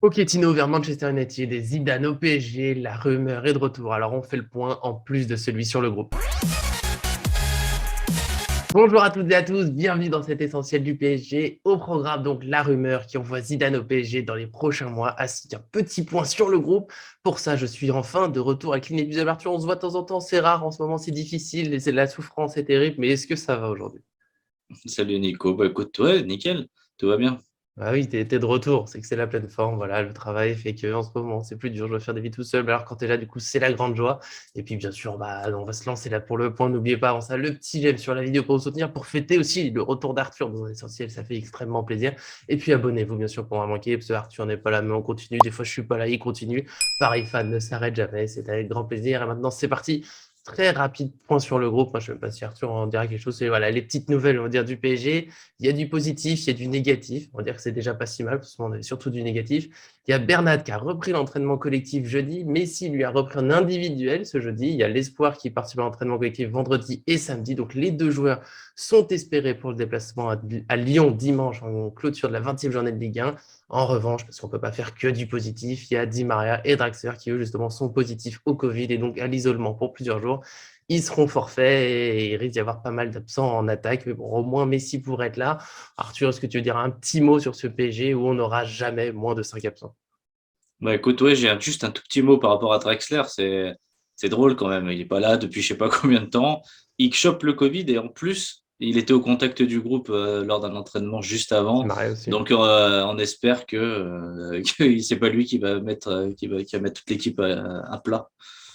Pochettino vers Manchester United et Zidane au PSG, la rumeur est de retour. Alors on fait le point en plus de celui sur le groupe. Bonjour à toutes et à tous, bienvenue dans cet essentiel du PSG. Au programme donc la rumeur qui envoie Zidane au PSG dans les prochains mois, ainsi qu'un petit point sur le groupe. Pour ça, je suis enfin de retour avec l'inévitable du Arthur. On se voit de temps en temps, c'est rare, en ce moment c'est difficile, et c'est de la souffrance, c'est terrible, mais est-ce que ça va aujourd'hui? Salut Nico, bah écoute, ouais, nickel, tout va bien. Ah oui, t'es de retour, c'est que c'est la pleine forme, voilà, le travail fait que en ce moment c'est plus dur, je dois faire des vies tout seul, alors quand t'es là, du coup, c'est la grande joie. Et puis bien sûr, bah, on va se lancer là pour le point, n'oubliez pas avant ça le petit j'aime sur la vidéo pour vous soutenir, pour fêter aussi le retour d'Arthur dans l'essentiel, ça fait extrêmement plaisir. Et puis abonnez-vous bien sûr pour en manquer, parce que Arthur n'est pas là, mais on continue, des fois je suis pas là, il continue. Pareil, fan ne s'arrête jamais, c'est avec grand plaisir. Et maintenant c'est parti. Très rapide point sur le groupe. Moi, je ne sais même pas si Arthur en dira quelque chose. C'est voilà, les petites nouvelles, on va dire, du PSG. Il y a du positif, il y a du négatif. On va dire que c'est déjà pas si mal, parce qu'on avait surtout du négatif. Il y a Bernat qui a repris l'entraînement collectif jeudi. Messi lui a repris un individuel ce jeudi. Il y a l'Espoir qui participe à l'entraînement collectif vendredi et samedi. Donc les deux joueurs sont espérés pour le déplacement à Lyon dimanche en clôture de la 20e journée de Ligue 1. En revanche, parce qu'on ne peut pas faire que du positif, il y a Di Maria et Draxler qui, eux, justement, sont positifs au Covid et donc à l'isolement pour plusieurs jours. Ils seront forfaits et il risque d'y avoir pas mal d'absents en attaque. Mais bon, au moins, Messi pourrait être là. Arthur, est-ce que tu veux dire un petit mot sur ce PSG où on n'aura jamais moins de 5 absents? Bah écoute, ouais, juste un tout petit mot par rapport à Draxler, c'est drôle quand même, il est pas là depuis je sais pas combien de temps, il chope le Covid et en plus, il était au contact du groupe lors d'un entraînement juste Di avant, Maria aussi. donc on espère que c'est pas lui qui va mettre toute l'équipe à plat.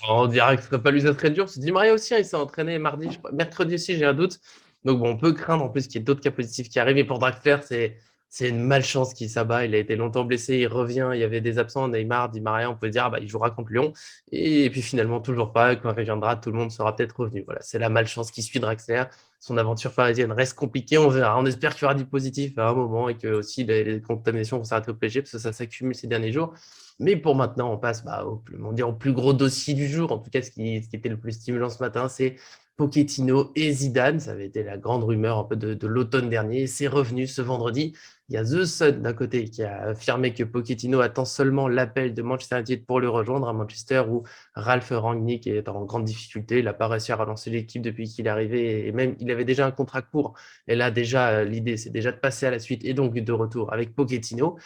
On dirait que ce serait pas lui, ça serait dur. C'est Di Maria aussi, hein, il s'est entraîné mardi, je crois. Mercredi aussi, j'ai un doute. Donc bon, on peut craindre en plus qu'il y ait d'autres cas positifs qui arrivent. Et pour Draxler, c'est une malchance qui s'abat. Il a été longtemps blessé, il revient. Il y avait des absents, Neymar, Di Maria. On peut dire, ah bah, il jouera contre Lyon. Et puis finalement, toujours pas. Quand il reviendra, tout le monde sera peut-être revenu. Voilà, c'est la malchance qui suit Draxler. Son aventure parisienne reste compliquée. On verra. On espère qu'il y aura du positif à un moment et que aussi les contaminations vont s'arrêter au PSG parce que ça s'accumule ces derniers jours. Mais pour maintenant, on passe bah, au plus gros dossier du jour. En tout cas, ce qui était le plus stimulant ce matin, c'est Pochettino et Zidane. Ça avait été la grande rumeur un peu de l'automne dernier. C'est revenu ce vendredi. Il y a The Sun d'un côté qui a affirmé que Pochettino attend seulement l'appel de Manchester United pour le rejoindre à Manchester où Ralph Rangnick est en grande difficulté. Il n'a pas réussi à relancer l'équipe depuis qu'il est arrivé et même il avait déjà un contrat court. Et là, déjà, l'idée, c'est déjà de passer à la suite et donc de retour avec Pochettino.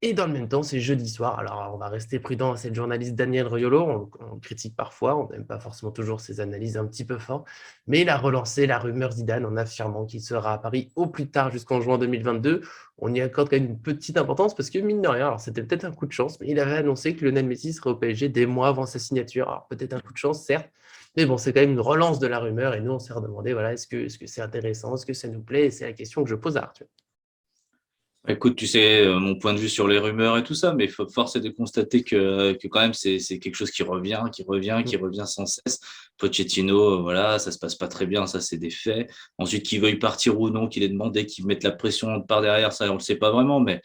Et dans le même temps, c'est jeudi soir. Alors, on va rester prudent. C'est le journaliste Daniel Riolo. On le critique parfois. On n'aime pas forcément toujours ses analyses un petit peu fortes. Mais il a relancé la rumeur Zidane en affirmant qu'il sera à Paris au plus tard jusqu'en juin 2022. On y accorde quand même une petite importance parce que, mine de rien, alors c'était peut-être un coup de chance, mais il avait annoncé que Lionel Messi serait au PSG des mois avant sa signature. Alors, peut-être un coup de chance, certes. Mais bon, c'est quand même une relance de la rumeur. Et nous, on s'est redemandé, voilà, est-ce que c'est intéressant? Est-ce que ça nous plaît? Et c'est la question que je pose à Arthur. Écoute, tu sais, mon point de vue sur les rumeurs et tout ça, mais force est de constater que quand même, c'est quelque chose qui revient sans cesse. Pochettino, voilà, ça se passe pas très bien, ça, c'est des faits. Ensuite, qu'il veuille partir ou non, qu'il ait demandé, qu'il mette la pression par derrière, ça, on le sait pas vraiment, mais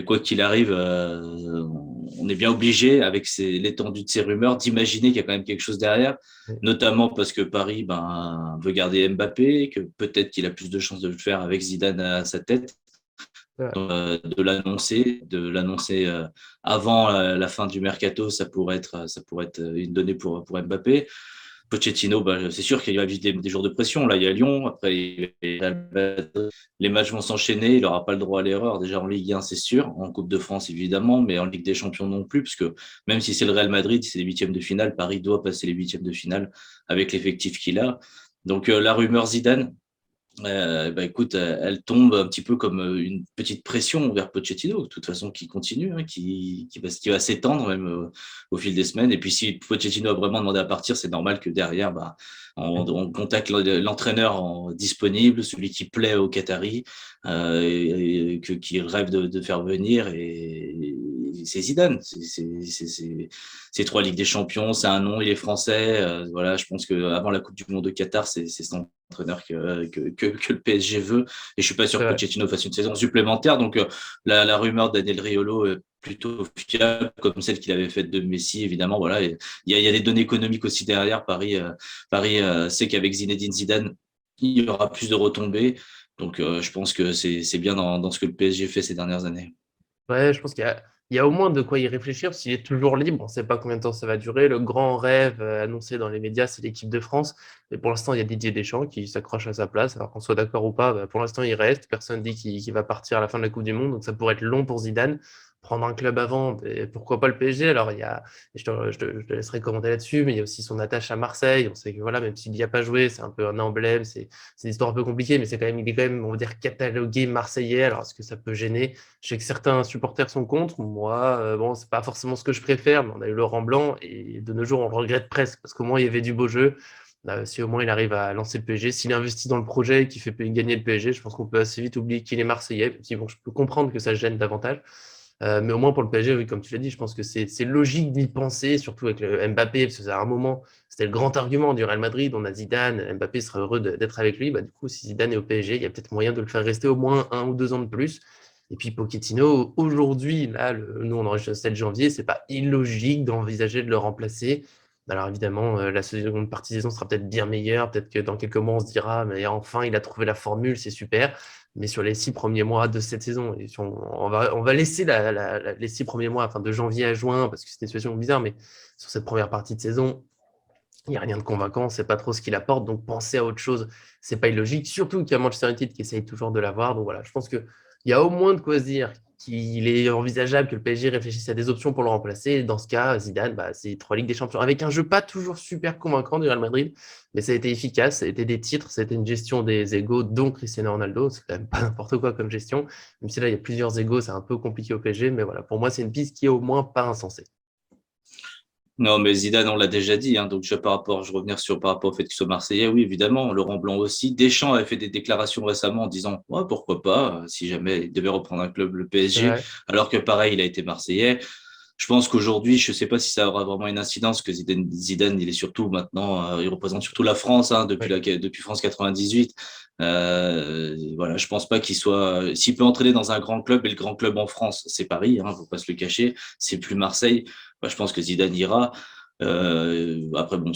quoi qu'il arrive, on est bien obligé, avec l'étendue de ces rumeurs, d'imaginer qu'il y a quand même quelque chose derrière, notamment parce que Paris, ben, veut garder Mbappé, que peut-être qu'il a plus de chances de le faire avec Zidane à sa tête de l'annoncer avant la fin du mercato, ça pourrait être une donnée pour Mbappé. Pochettino, bah, c'est sûr qu'il va vivre des jours de pression. Là, il y a Lyon. Après, les matchs vont s'enchaîner. Il n'aura pas le droit à l'erreur. Déjà en Ligue 1, c'est sûr. En Coupe de France, évidemment. Mais en Ligue des Champions non plus. Parce que même si c'est le Real Madrid, c'est les huitièmes de finale. Paris doit passer les huitièmes de finale avec l'effectif qu'il a. Donc, la rumeur Zidane, bah écoute, elle tombe un petit peu comme une petite pression vers Pochettino, de toute façon, qui continue, hein, qui va s'étendre même au fil des semaines. Et puis, si Pochettino a vraiment demandé à partir, c'est normal que derrière, bah, on contacte l'entraîneur disponible, celui qui plaît aux Qataris, qui rêve de faire venir. Et c'est Zidane. C'est trois Ligues des Champions, c'est un nom, il est français. Voilà, je pense qu'avant la Coupe du Monde de Qatar, c'est son entraîneur que le PSG veut. Et je suis pas sûr C'est que vrai. Pochettino fasse une saison supplémentaire. Donc, la rumeur de Daniel Riolo est plutôt fiable, comme celle qu'il avait faite de Messi, évidemment. Voilà, il y a des données économiques aussi derrière. Paris sait qu'avec Zinedine Zidane, il y aura plus de retombées. Donc, je pense que c'est bien dans ce que le PSG fait ces dernières années. Ouais, je pense qu'il y a il y a au moins de quoi y réfléchir, s'il est toujours libre. On ne sait pas combien de temps ça va durer. Le grand rêve annoncé dans les médias, c'est l'équipe de France. Mais pour l'instant, il y a Didier Deschamps qui s'accroche à sa place. Alors qu'on soit d'accord ou pas, bah, pour l'instant, il reste. Personne dit qu'il va partir à la fin de la Coupe du Monde. Donc ça pourrait être long pour Zidane. Prendre un club avant, et pourquoi pas le PSG? Alors, je te laisserai commenter là-dessus, mais il y a aussi son attache à Marseille. On sait que voilà, même s'il n'y a pas joué, c'est un peu un emblème. C'est une histoire un peu compliquée, mais il est quand même, on va dire, catalogué marseillais. Alors, est-ce que ça peut gêner? Je sais que certains supporters sont contre. Moi, bon, c'est pas forcément ce que je préfère, mais on a eu Laurent Blanc et de nos jours, on le regrette presque parce qu'au moins, il y avait du beau jeu. Si au moins il arrive à lancer le PSG, s'il investit dans le projet et qu'il fait gagner le PSG, je pense qu'on peut assez vite oublier qu'il est Marseillais. Si, bon, je peux comprendre que ça gêne davantage. Mais au moins pour le PSG, oui, comme tu l'as dit, je pense que c'est logique d'y penser, surtout avec le Mbappé, parce que à un moment, c'était le grand argument du Real Madrid. On a Zidane, Mbappé sera heureux d'être avec lui. Bah, du coup, si Zidane est au PSG, il y a peut-être moyen de le faire rester au moins 1 ou 2 ans de plus. Et puis Pochettino, aujourd'hui, là, nous on enregistre le 7 janvier, c'est pas illogique d'envisager de le remplacer. Alors évidemment, la seconde partie de saison sera peut-être bien meilleure. Peut-être que dans quelques mois, on se dira, mais enfin, il a trouvé la formule, c'est super. Mais sur les 6 premiers mois de cette saison, et on va laisser les 6 premiers mois, enfin de janvier à juin, parce que c'est une situation bizarre, mais sur cette première partie de saison, il n'y a rien de convaincant, c'est pas trop ce qu'il apporte, donc penser à autre chose, c'est pas illogique, surtout qu'il y a Manchester United qui essaye toujours de l'avoir. Donc voilà, je pense qu'il y a au moins de quoi se dire qu'il est envisageable que le PSG réfléchisse à des options pour le remplacer. Et dans ce cas, Zidane, bah, c'est 3 Ligues des Champions, avec un jeu pas toujours super convaincant du Real Madrid, mais ça a été efficace, ça a été des titres, ça a été une gestion des égos, dont Cristiano Ronaldo, c'est quand même pas n'importe quoi comme gestion, même si là il y a plusieurs égos, c'est un peu compliqué au PSG, mais voilà, pour moi c'est une piste qui est au moins pas insensée. Non, mais Zidane, on l'a déjà dit, hein, donc je revenir par rapport au fait qu'il soit Marseillais, oui, évidemment, Laurent Blanc aussi. Deschamps avait fait des déclarations récemment en disant, ouais, pourquoi pas, si jamais il devait reprendre un club, le C'est PSG, vrai. alors que pareil, il a été Marseillais. Je pense qu'aujourd'hui, je ne sais pas si ça aura vraiment une incidence, que Zidane, il est surtout maintenant, il représente surtout la France, hein, Ouais. depuis France 98. Voilà, je pense pas qu'il soit, s'il peut entraîner dans un grand club, et le grand club en France, c'est Paris, hein, faut pas se le cacher, c'est plus Marseille. Bah, je pense que Zidane ira. Après, bon,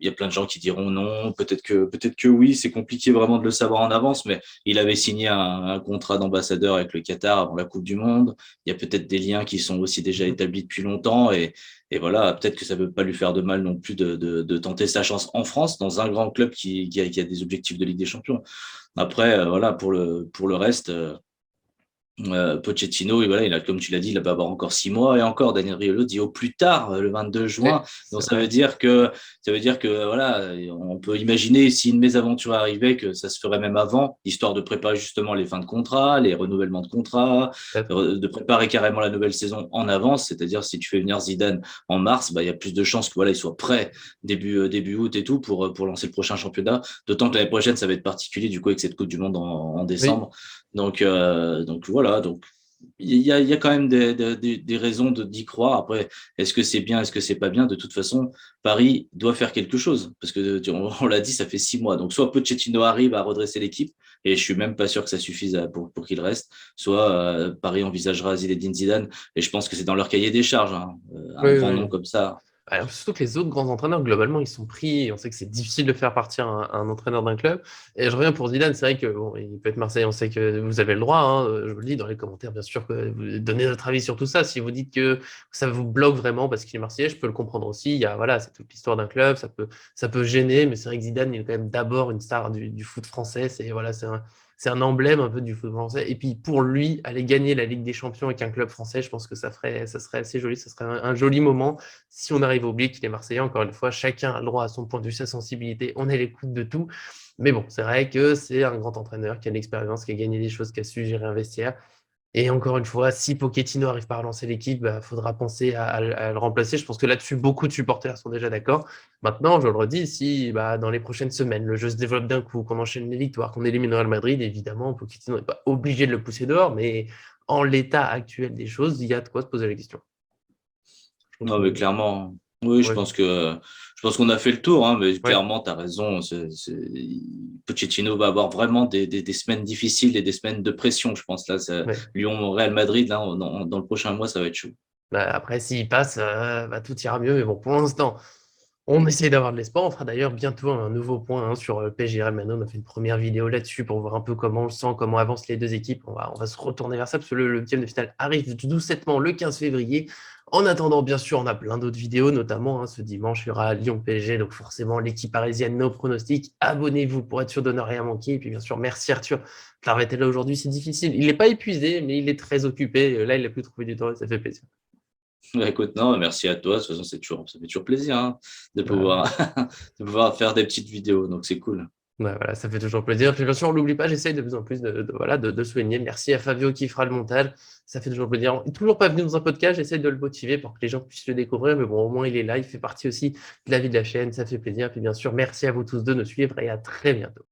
il y a plein de gens qui diront non, peut-être que oui, c'est compliqué vraiment de le savoir en avance, mais il avait signé un contrat d'ambassadeur avec le Qatar avant la Coupe du Monde. Il y a peut-être des liens qui sont aussi déjà Mhm. établis depuis longtemps et voilà, peut-être que ça ne peut pas lui faire de mal non plus de tenter sa chance en France dans un grand club qui a des objectifs de Ligue des Champions. Après, voilà, pour le reste, Pochettino, et voilà, comme tu l'as dit, il va avoir encore 6 mois et encore. Daniel Riolo dit au plus tard le 22 juin. Ouais, Donc c'est vrai. ça veut dire que voilà, on peut imaginer si une mésaventure arrivait que ça se ferait même avant, histoire de préparer justement les fins de contrat, les renouvellements de contrat, Peut-être. de préparer carrément la nouvelle saison en avance. C'est-à-dire si tu fais venir Zidane en mars, bah il y a plus de chances que voilà il soit prêt début août et tout pour lancer le prochain championnat. D'autant que l'année prochaine ça va être particulier du coup avec cette Coupe du Monde en Oui. décembre. Donc voilà, donc il y a quand même des raisons d'y croire. Après, est-ce que c'est bien, est-ce que c'est pas bien? De toute façon, Paris doit faire quelque chose parce que on l'a dit, ça fait 6 mois. Donc soit Pochettino arrive à redresser l'équipe et je suis même pas sûr que ça suffise pour qu'il reste. Soit Paris envisagera Zinedine Zidane et je pense que c'est dans leur cahier des charges, hein. Un Oui, grand oui. nom comme ça. Alors, surtout que les autres grands entraîneurs, globalement, ils sont pris. On sait que c'est difficile de faire partir un entraîneur d'un club. Et je reviens pour Zidane, c'est vrai que bon, il peut être Marseille, on sait que vous avez le droit, hein, je vous le dis dans les commentaires, bien sûr, que vous donnez votre avis sur tout ça. Si vous dites que ça vous bloque vraiment parce qu'il est Marseillais, je peux le comprendre aussi. Voilà, c'est toute l'histoire d'un club, ça peut gêner, mais c'est vrai que Zidane, il est quand même d'abord une star du foot français. C'est un emblème un peu du foot français. Et puis pour lui, aller gagner la Ligue des Champions avec un club français, je pense que ça serait assez joli, ça serait un joli moment. Si on arrive à oublier qu'il est Marseillais, encore une fois, chacun a le droit à son point de vue, sa sensibilité, on est l'écoute de tout. Mais bon, c'est vrai que c'est un grand entraîneur qui a de l'expérience, qui a gagné des choses, qui a su gérer un vestiaire. Et encore une fois, si Pochettino n'arrive pas à relancer l'équipe, il faudra penser à le remplacer. Je pense que là-dessus, beaucoup de supporters sont déjà d'accord. Maintenant, je le redis, si dans les prochaines semaines, le jeu se développe d'un coup, qu'on enchaîne les victoires, qu'on élimine le Real Madrid, évidemment, Pochettino n'est pas obligé de le pousser dehors, mais en l'état actuel des choses, il y a de quoi se poser la question. Je pense Non, mais que, clairement, oui, je ouais, pense que je pense qu'on a fait le tour, hein, mais ouais. clairement, tu as raison. Pochettino va avoir vraiment des semaines difficiles et des semaines de pression, je pense. Là, Ouais. Lyon, Real Madrid, là, dans le prochain mois, ça va être chaud. Après, s'il passe, tout ira mieux. Mais bon, pour l'instant, On essaye d'avoir de l'espoir. On fera d'ailleurs bientôt un nouveau point sur PSG Real Madrid. On a fait une première vidéo là-dessus pour voir un peu comment on le sent, comment avancent les deux équipes. On va se retourner vers ça parce que le huitième de finale arrive doucettement le 15 février. En attendant, bien sûr, on a plein d'autres vidéos, notamment ce dimanche, il y aura Lyon-PSG. Donc forcément, l'équipe parisienne, nos pronostics. Abonnez-vous pour être sûr de ne rien manquer. Et puis bien sûr, merci Arthur d'avoir été là aujourd'hui. C'est difficile. Il n'est pas épuisé, mais il est très occupé. Là, il a pu trouver du temps et ça fait plaisir. Bah, écoute, non, merci à toi. De toute façon, ça fait toujours plaisir hein, de Voilà. pouvoir, de pouvoir faire des petites vidéos. Donc, c'est cool. Ouais, voilà, ça fait toujours plaisir. Puis bien sûr, on l'oublie pas, j'essaye de plus en plus voilà, de souligner. Merci à Fabio qui fera le montage. Ça fait toujours plaisir. Il n'est toujours pas venu dans un podcast, j'essaie de le motiver pour que les gens puissent le découvrir. Mais bon, au moins, il est là, il fait partie aussi de la vie de la chaîne. Ça fait plaisir. Puis bien sûr, merci à vous tous de nous suivre et à très bientôt.